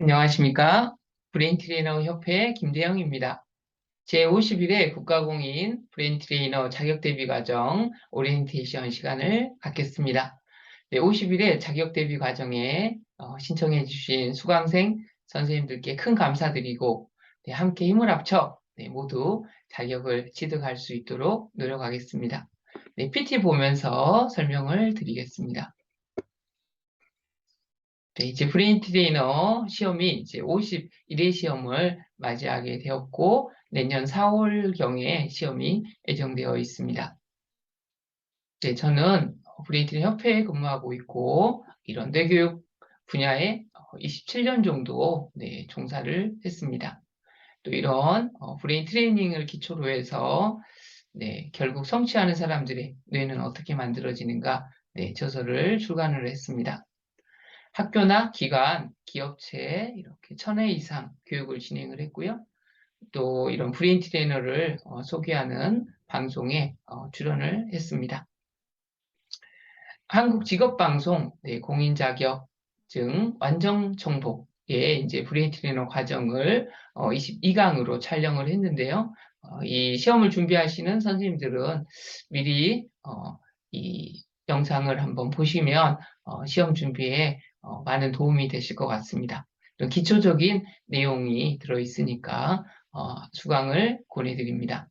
안녕하십니까? 브레인트레이너 협회 김대영입니다. 제51회 국가공인 브레인트레이너 자격대비과정 오리엔테이션 시간을 갖겠습니다. 네, 51회 자격대비 과정에 신청해 주신 수강생 선생님들께 큰 감사드리고 네, 함께 힘을 합쳐 모두 자격을 취득할 수 있도록 노력하겠습니다. 네, PT 보면서 설명을 드리겠습니다. 네, 이제 브레인 트레이너 시험이 이제 51회 시험을 맞이하게 되었고, 내년 4월경에 시험이 예정되어 있습니다. 네, 저는 브레인 트레이너 협회에 근무하고 있고, 이런 뇌교육 분야에 27년 정도 종사를 했습니다. 또 이런 브레인 트레이닝을 기초로 해서 결국 성취하는 사람들의 뇌는 어떻게 만들어지는가 저서를 출간을 했습니다. 학교나 기관, 기업체에 이렇게 1000회 이상 교육을 진행을 했고요. 또 이런 브레인 트레이너를 소개하는 방송에 출연을 했습니다. 한국직업방송 공인 자격증 완전 정복의 이제 브레인 트레이너 과정을 22강으로 촬영을 했는데요. 이 시험을 준비하시는 선생님들은 미리 이 영상을 한번 보시면 시험 준비에 많은 도움이 되실 것 같습니다. 이런 기초적인 내용이 들어있으니까 수강을 권해드립니다.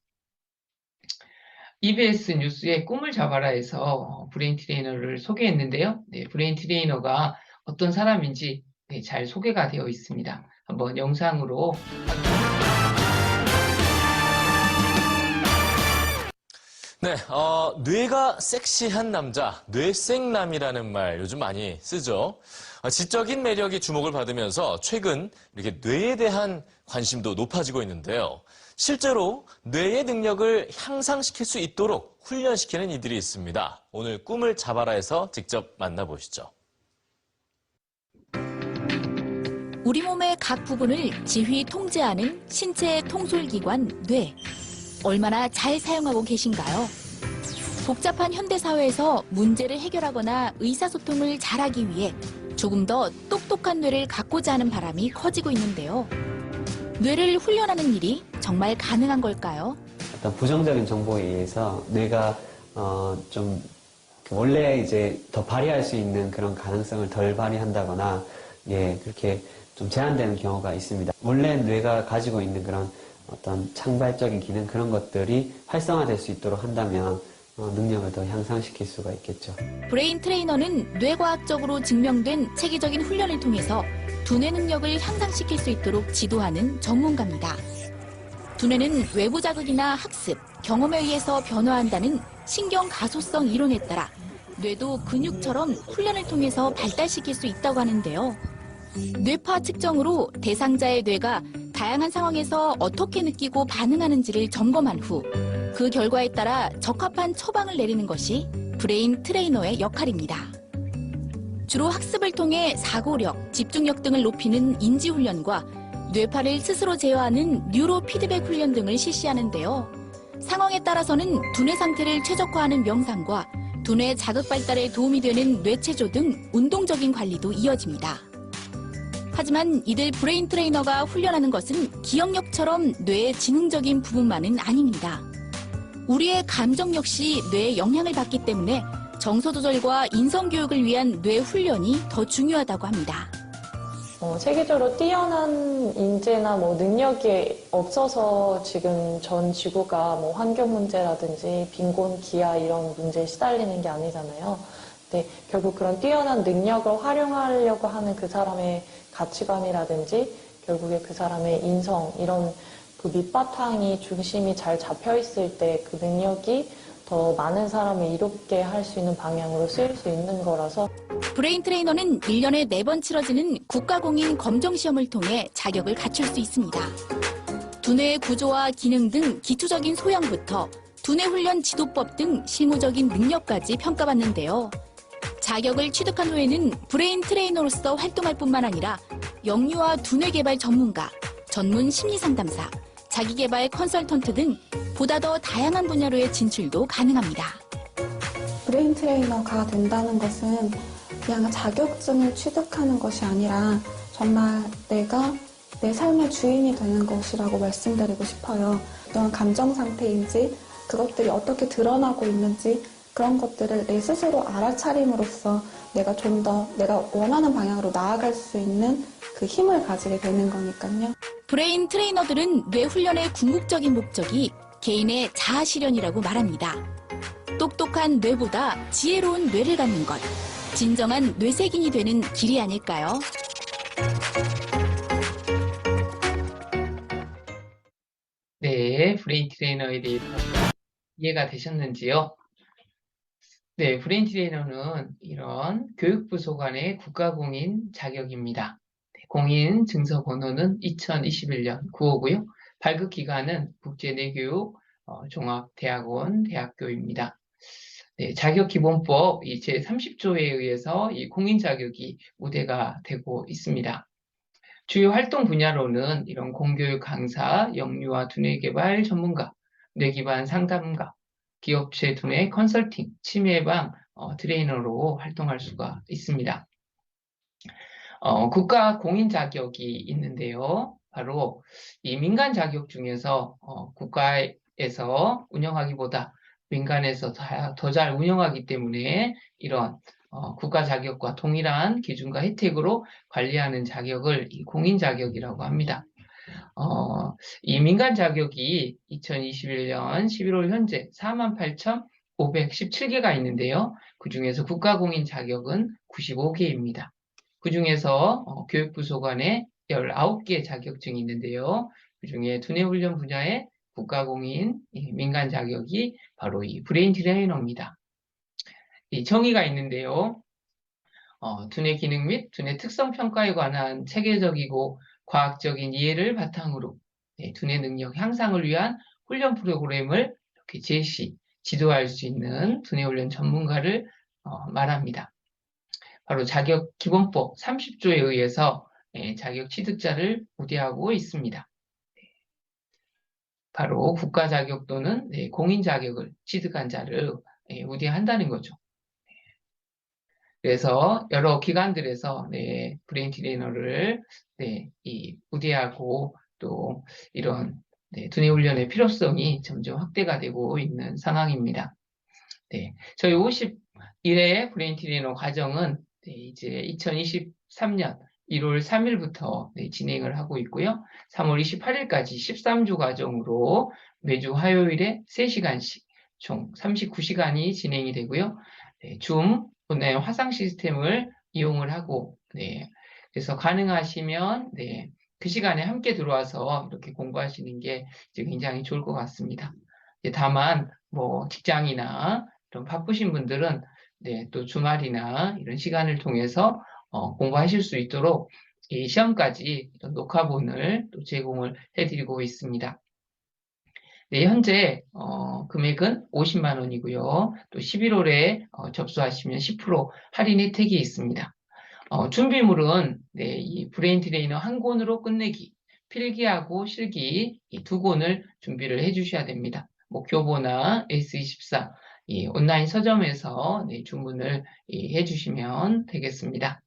EBS 뉴스의 꿈을 잡아라에서 브레인 트레이너를 소개했는데요. 브레인 트레이너가 어떤 사람인지 잘 소개가 되어 있습니다. 한번 영상으로 네, 뇌가 섹시한 남자, 뇌생남이라는 말 요즘 많이 쓰죠. 지적인 매력이 주목을 받으면서 최근 이렇게 뇌에 대한 관심도 높아지고 있는데요. 실제로 뇌의 능력을 향상시킬 수 있도록 훈련시키는 이들이 있습니다. 오늘 꿈을 잡아라에서 직접 만나보시죠. 우리 몸의 각 부분을 지휘 통제하는 신체의 통솔기관 뇌. 얼마나 잘 사용하고 계신가요? 복잡한 현대사회에서 문제를 해결하거나 의사소통을 잘하기 위해 조금 더 똑똑한 뇌를 갖고자 하는 바람이 커지고 있는데요. 뇌를 훈련하는 일이 정말 가능한 걸까요? 어떤 부정적인 정보에 의해서 뇌가 좀 원래 이제 더 발휘할 수 있는 그런 가능성을 덜 발휘한다거나 그렇게 좀 제한되는 경우가 있습니다. 원래 뇌가 가지고 있는 그런 어떤 창발적인 기능 그런 것들이 활성화될 수 있도록 한다면 능력을 더 향상시킬 수가 있겠죠. 브레인 트레이너는 뇌과학적으로 증명된 체계적인 훈련을 통해서 두뇌 능력을 향상시킬 수 있도록 지도하는 전문가입니다. 두뇌는 외부 자극이나 학습, 경험에 의해서 변화한다는 신경 가소성 이론에 따라 뇌도 근육처럼 훈련을 통해서 발달시킬 수 있다고 하는데요. 뇌파 측정으로 대상자의 뇌가 다양한 상황에서 어떻게 느끼고 반응하는지를 점검한 후 그 결과에 따라 적합한 처방을 내리는 것이 브레인 트레이너의 역할입니다. 주로 학습을 통해 사고력, 집중력 등을 높이는 인지훈련과 뇌파를 스스로 제어하는 뉴로 피드백 훈련 등을 실시하는데요. 상황에 따라서는 두뇌 상태를 최적화하는 명상과 두뇌 자극 발달에 도움이 되는 뇌체조 등 운동적인 관리도 이어집니다. 하지만 이들 브레인 트레이너가 훈련하는 것은 기억력처럼 뇌의 지능적인 부분만은 아닙니다. 우리의 감정 역시 뇌에 영향을 받기 때문에 정서 조절과 인성 교육을 위한 뇌 훈련이 더 중요하다고 합니다. 세계적으로 뛰어난 인재나 능력이 없어서 지금 전 지구가 환경 문제라든지 빈곤, 기아 이런 문제에 시달리는 게 아니잖아요. 근데 결국 그런 뛰어난 능력을 활용하려고 하는 그 사람의 가치관이라든지 결국에 그 사람의 인성 이런 그 밑바탕이 중심이 잘 잡혀 있을 때 그 능력이 더 많은 사람을 이롭게 할 수 있는 방향으로 쓰일 수 있는 거라서 브레인 트레이너는 1년에 4번 치러지는 국가공인 검정시험을 통해 자격을 갖출 수 있습니다. 두뇌의 구조와 기능 등 기초적인 소양부터 두뇌 훈련 지도법 등 실무적인 능력까지 평가받는데요. 자격을 취득한 후에는 브레인 트레이너로서 활동할 뿐만 아니라 영유아 두뇌 개발 전문가, 전문 심리 상담사, 자기개발 컨설턴트 등 보다 더 다양한 분야로의 진출도 가능합니다. 브레인 트레이너가 된다는 것은 그냥 자격증을 취득하는 것이 아니라 정말 내가 내 삶의 주인이 되는 것이라고 말씀드리고 싶어요. 어떤 감정 상태인지 그것들이 어떻게 드러나고 있는지 그런 것들을 내 스스로 알아차림으로써 내가 좀 더 내가 원하는 방향으로 나아갈 수 있는 그 힘을 가지게 되는 거니까요. 브레인 트레이너들은 뇌 훈련의 궁극적인 목적이 개인의 자아 실현이라고 말합니다. 똑똑한 뇌보다 지혜로운 뇌를 갖는 것, 진정한 뇌색인이 되는 길이 아닐까요? 네, 브레인 트레이너에 대해서 이해가 되셨는지요? 네, 브레인 트레이너는 이런 교육부 소관의 국가공인 자격입니다. 네, 공인 증서 번호는 2021년 9호고요. 발급 기관은 국제내교육 종합대학원 대학교입니다. 네, 자격기본법 제30조에 의해서 이 공인 자격이 우대가 되고 있습니다. 주요 활동 분야로는 이런 공교육 강사, 영유아 두뇌 개발 전문가, 뇌 기반 상담가, 기업체 두뇌 컨설팅, 치매 예방 트레이너로 활동할 수가 있습니다. 국가 공인 자격이 있는데요. 바로 이 민간 자격 중에서 국가에서 운영하기보다 민간에서 더 잘 운영하기 때문에 이런 국가 자격과 동일한 기준과 혜택으로 관리하는 자격을 이 공인 자격이라고 합니다. 이 민간 자격이 2021년 11월 현재 48,517개가 있는데요. 그중에서 국가 공인 자격은 95개입니다. 그중에서 교육부 소관에 19개 자격증이 있는데요. 그중에 두뇌훈련 분야의 국가공인 민간 자격이 바로 이 브레인 트레이너입니다. 이 정의가 있는데요. 두뇌 기능 및 두뇌 특성 평가에 관한 체계적이고 과학적인 이해를 바탕으로 두뇌 능력 향상을 위한 훈련 프로그램을 이렇게 제시, 지도할 수 있는 두뇌 훈련 전문가를 말합니다. 바로 자격기본법 30조에 의해서 자격 취득자를 우대하고 있습니다. 바로 국가 자격 또는 공인 자격을 취득한 자를 우대한다는 거죠. 그래서 여러 기관들에서 브레인 트레이너를 우대하고 또 이런 두뇌 훈련의 필요성이 점점 확대가 되고 있는 상황입니다. 저희 51회 브레인 트레이너 과정은 이제 2023년 1월 3일부터 진행을 하고 있고요. 3월 28일까지 13주 과정으로 매주 화요일에 3시간씩 총 39시간이 진행이 되고요. 줌, 화상 시스템을 이용을 하고 그래서 가능하시면 그 시간에 함께 들어와서 이렇게 공부하시는 게 이제 굉장히 좋을 것 같습니다. 다만 뭐 직장이나 좀 바쁘신 분들은 또 주말이나 이런 시간을 통해서 공부하실 수 있도록 이 시험까지 녹화본을 또 제공을 해드리고 있습니다. 현재 금액은 50만 원이고요. 또 11월에 접수하시면 10% 할인 혜택이 있습니다. 준비물은 이 브레인 트레이너 한 권으로 끝내기, 필기하고 실기 이 두 권을 준비를 해주셔야 됩니다. 교보나 S24 이 온라인 서점에서 주문을 해주시면 되겠습니다.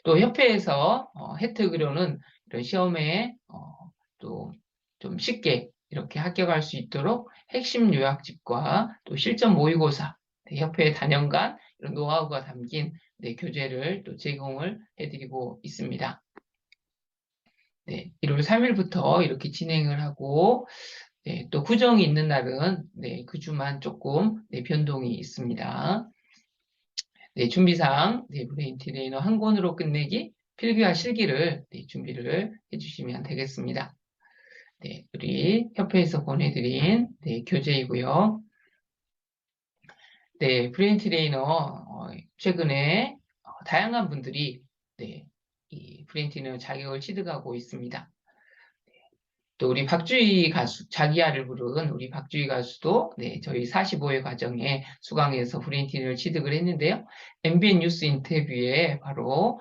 또 협회에서 혜택으로는 이런 시험에 또 좀 쉽게 이렇게 합격할 수 있도록 핵심 요약집과 또 실전 모의고사, 협회 단연간 이런 노하우가 담긴 교재를 또 제공을 해드리고 있습니다. 1월 3일부터 이렇게 진행을 하고 또 구정이 있는 날은 그 주만 조금 변동이 있습니다. 준비사항 브레인 트레이너 한 권으로 끝내기, 필기와 실기를 준비를 해주시면 되겠습니다. 우리 협회에서 보내드린 교재이고요. 브레인 트레이너 최근에 다양한 분들이 이 브레인 트레이너 자격을 취득하고 있습니다. 또 우리 박주희 가수, 자기야를 부른 우리 박주희 가수도 저희 45회 과정에 수강해서 브레인 트레이너를 취득을 했는데요. MBN 뉴스 인터뷰에 바로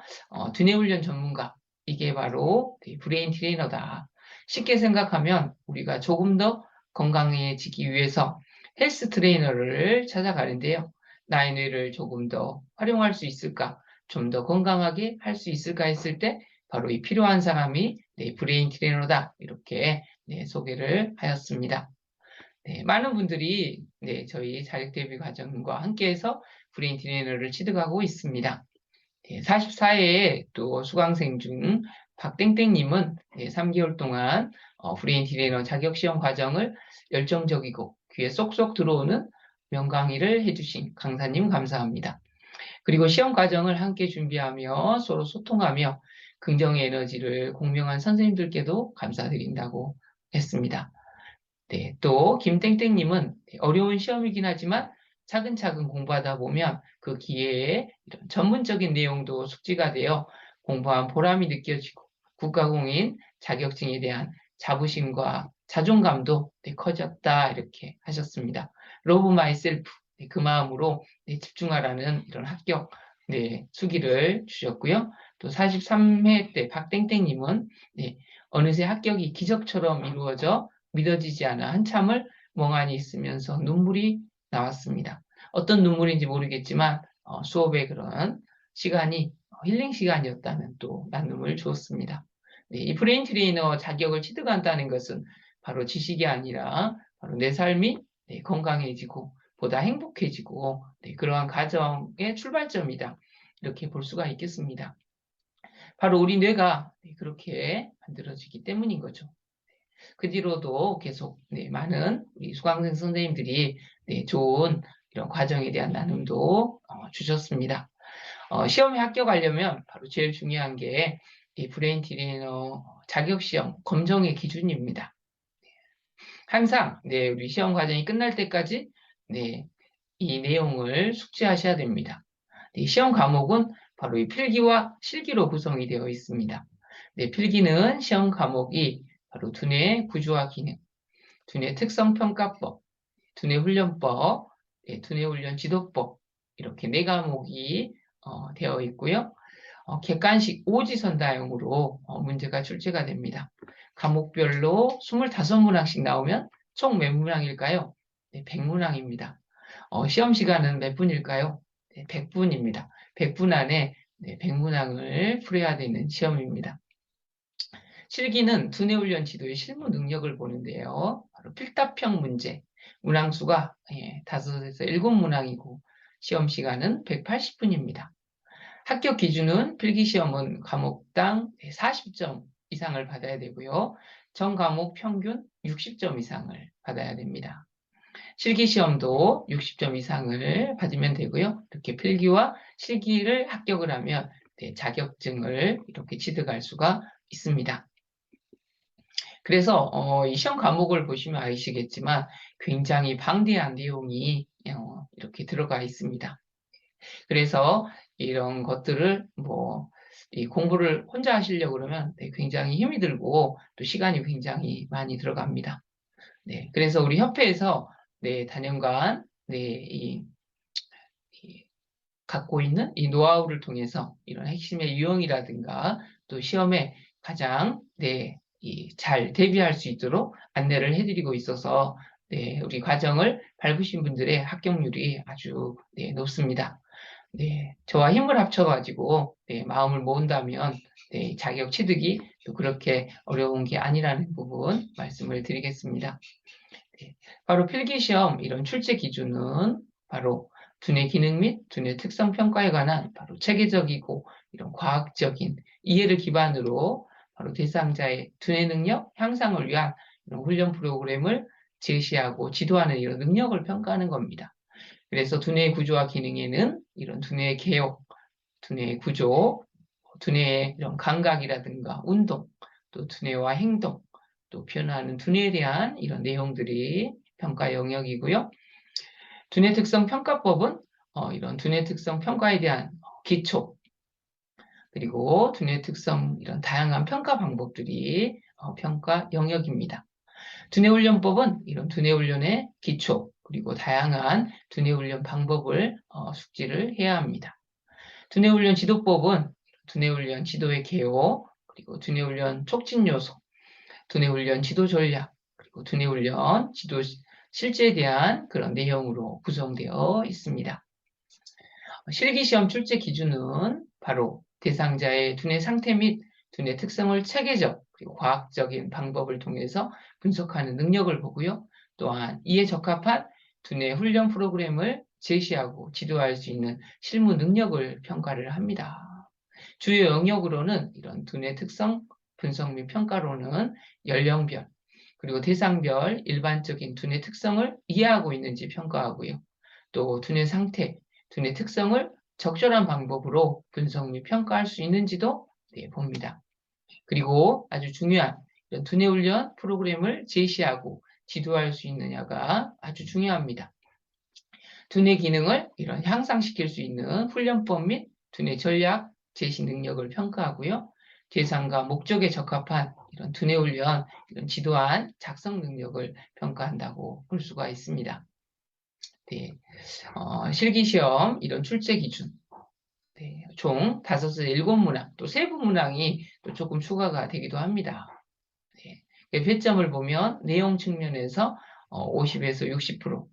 두뇌 훈련 전문가, 이게 바로 브레인 트레이너다. 쉽게 생각하면 우리가 조금 더 건강해지기 위해서 헬스 트레이너를 찾아가는데요. 나의 뇌를 조금 더 활용할 수 있을까? 좀 더 건강하게 할 수 있을까 했을 때 바로 이 필요한 사람이 브레인 트레이너다. 이렇게 소개를 하였습니다. 많은 분들이 저희 자격 대비 과정과 함께해서 브레인 트레이너를 취득하고 있습니다. 44회에 또 수강생 중 박땡땡님은 3개월 동안 브레인 트레이너 자격시험 과정을 열정적이고 귀에 쏙쏙 들어오는 명강의를 해주신 강사님 감사합니다. 그리고 시험 과정을 함께 준비하며 서로 소통하며 긍정의 에너지를 공명한 선생님들께도 감사드린다고 했습니다. 또 김땡땡님은 어려운 시험이긴 하지만 차근차근 공부하다 보면 그 기회에 이런 전문적인 내용도 숙지가 되어 공부한 보람이 느껴지고 국가공인 자격증에 대한 자부심과 자존감도 커졌다 이렇게 하셨습니다. Love myself 그 마음으로 집중하라는 이런 합격 수기를 주셨고요. 또 43회 때 박땡땡님은 어느새 합격이 기적처럼 이루어져 믿어지지 않아 한참을 멍하니 있으면서 눈물이 나왔습니다. 어떤 눈물인지 모르겠지만 수업의 그런 시간이 힐링 시간이었다면 또 나눔을 주었습니다. 이 브레인 트레이너 자격을 취득한다는 것은 바로 지식이 아니라 바로 내 삶이 건강해지고 보다 행복해지고 그러한 과정의 출발점이다. 이렇게 볼 수가 있겠습니다. 바로 우리 뇌가 그렇게 만들어지기 때문인 거죠. 그 뒤로도 계속 많은 우리 수강생 선생님들이 좋은 이런 과정에 대한 나눔도 주셨습니다. 시험에 합격하려면 바로 제일 중요한 게 이 브레인 트레이너 자격시험 검정의 기준입니다. 항상 우리 시험 과정이 끝날 때까지 이 내용을 숙지하셔야 됩니다. 시험 과목은 바로 이 필기와 실기로 구성이 되어 있습니다. 필기는 시험 과목이 바로 두뇌 구조와 기능, 두뇌 특성평가법, 두뇌 훈련법, 두뇌 훈련 지도법 이렇게 4과목이 되어 있고요. 객관식 오지선다형으로 문제가 출제가 됩니다. 과목별로 25문항씩 나오면 총 몇 문항일까요? 100문항입니다. 시험 시간은 몇 분일까요? 100분입니다. 100분 안에 100문항을 풀어야 되는 시험입니다. 실기는 두뇌 훈련 지도의 실무 능력을 보는데요. 바로 필답형 문제, 문항수가 5에서 7문항이고 시험 시간은 180분입니다. 합격 기준은 필기시험은 과목당 40점 이상을 받아야 되고요. 전 과목 평균 60점 이상을 받아야 됩니다. 실기시험도 60점 이상을 받으면 되고요. 이렇게 필기와 실기를 합격을 하면 자격증을 이렇게 취득할 수가 있습니다. 그래서 이 시험 과목을 보시면 아시겠지만 굉장히 방대한 내용이 이렇게 들어가 있습니다. 그래서 이런 것들을 이 공부를 혼자 하시려고 그러면 굉장히 힘이 들고 또 시간이 굉장히 많이 들어갑니다. 그래서 우리 협회에서 단연간 갖고 있는 이 노하우를 통해서 이런 핵심의 유형이라든가 또 시험에 가장 잘 대비할 수 있도록 안내를 해드리고 있어서 우리 과정을 밟으신 분들의 합격률이 아주 높습니다. 저와 힘을 합쳐가지고 마음을 모은다면 자격 취득이 또 그렇게 어려운 게 아니라는 부분 말씀을 드리겠습니다. 바로 필기시험 이런 출제 기준은 바로 두뇌 기능 및 두뇌 특성 평가에 관한 바로 체계적이고 이런 과학적인 이해를 기반으로 바로 대상자의 두뇌 능력 향상을 위한 이런 훈련 프로그램을 제시하고 지도하는 이런 능력을 평가하는 겁니다. 그래서 두뇌의 구조와 기능에는 이런 두뇌의 개요, 두뇌의 구조, 두뇌의 이런 감각이라든가 운동, 또 두뇌와 행동, 또 변화하는 두뇌에 대한 이런 내용들이 평가 영역이고요. 두뇌 특성 평가법은 이런 두뇌 특성 평가에 대한 기초, 그리고 두뇌 특성 이런 다양한 평가 방법들이 평가 영역입니다. 두뇌 훈련법은 이런 두뇌 훈련의 기초, 그리고 다양한 두뇌 훈련 방법을 숙지를 해야 합니다. 두뇌 훈련 지도법은 두뇌 훈련 지도의 개요, 그리고 두뇌 훈련 촉진 요소, 두뇌 훈련 지도 전략, 그리고 두뇌 훈련 지도 실제에 대한 그런 내용으로 구성되어 있습니다. 실기시험 출제 기준은 바로 대상자의 두뇌 상태 및 두뇌 특성을 체계적 그리고 과학적인 방법을 통해서 분석하는 능력을 보고요. 또한 이에 적합한 두뇌 훈련 프로그램을 제시하고 지도할 수 있는 실무 능력을 평가를 합니다. 주요 영역으로는 이런 두뇌 특성 분석 및 평가로는 연령별 그리고 대상별 일반적인 두뇌 특성을 이해하고 있는지 평가하고요. 또 두뇌 상태, 두뇌 특성을 적절한 방법으로 분석 및 평가할 수 있는지도 봅니다. 그리고 아주 중요한 이런 두뇌 훈련 프로그램을 제시하고 지도할 수 있느냐가 아주 중요합니다. 두뇌 기능을 이런 향상시킬 수 있는 훈련법 및 두뇌 전략 제시 능력을 평가하고요. 대상과 목적에 적합한 이런 두뇌 훈련, 이런 지도한 작성 능력을 평가한다고 볼 수가 있습니다. 네, 실기시험 이런 출제 기준, 네, 총 5에서 7문항, 또 세부 문항이 또 조금 추가가 되기도 합니다. 네, 배점을 보면 내용 측면에서 50에서 60%,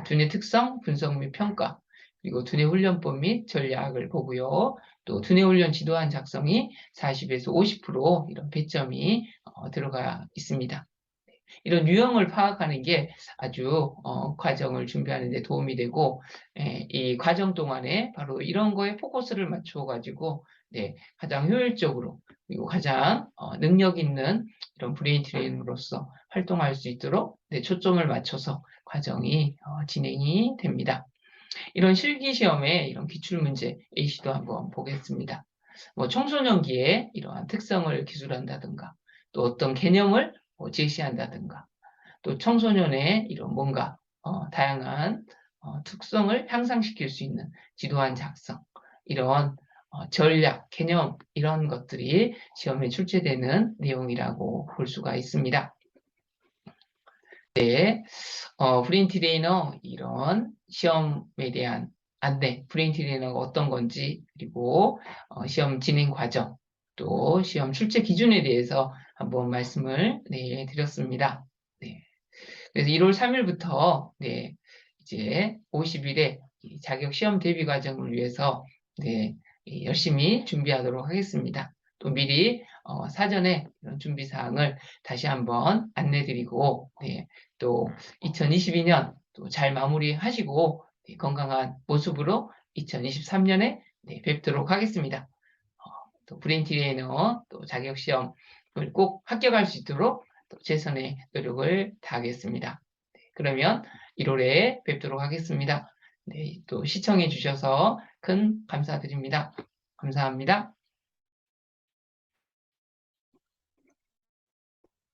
두뇌 특성, 분석 및 평가, 그리고 두뇌 훈련법 및 전략을 보고요. 또 두뇌 훈련 지도안 작성이 40에서 50% 이런 배점이 들어가 있습니다. 이런 유형을 파악하는 게 아주 과정을 준비하는 데 도움이 되고 이 과정 동안에 바로 이런 거에 포커스를 맞춰 가지고 네, 가장 효율적으로 그리고 가장 능력 있는 이런 브레인 트레이너로서 활동할 수 있도록 네, 초점을 맞춰서 과정이 진행이 됩니다. 이런 실기시험의 이런 기출문제 A시도 한번 보겠습니다. 뭐 청소년기에 이러한 특성을 기술한다든가 또 어떤 개념을 제시한다든가 또 청소년의 이런 뭔가 다양한 특성을 향상시킬 수 있는 지도안 작성 이런 전략, 개념 이런 것들이 시험에 출제되는 내용이라고 볼 수가 있습니다. 네, 브레인 트레이너 이런 시험에 대한 안내, 브레인 트레이너가 어떤 건지 그리고 시험 진행 과정 또 시험 출제 기준에 대해서 한번 말씀을 드렸습니다. 네. 그래서 1월 3일부터 네, 이제 50일의 자격 시험 대비 과정을 위해서 네, 열심히 준비하도록 하겠습니다. 또 미리 사전에 이런 준비 사항을 다시 한번 안내드리고 네, 또 2022년 또 잘 마무리하시고 네, 건강한 모습으로 2023년에 네, 뵙도록 하겠습니다. 또 브레인 트레이너 또 자격 시험을 꼭 합격할 수 있도록 또 최선의 노력을 다하겠습니다. 네, 그러면 1월에 뵙도록 하겠습니다. 네, 또 시청해 주셔서 큰 감사드립니다. 감사합니다.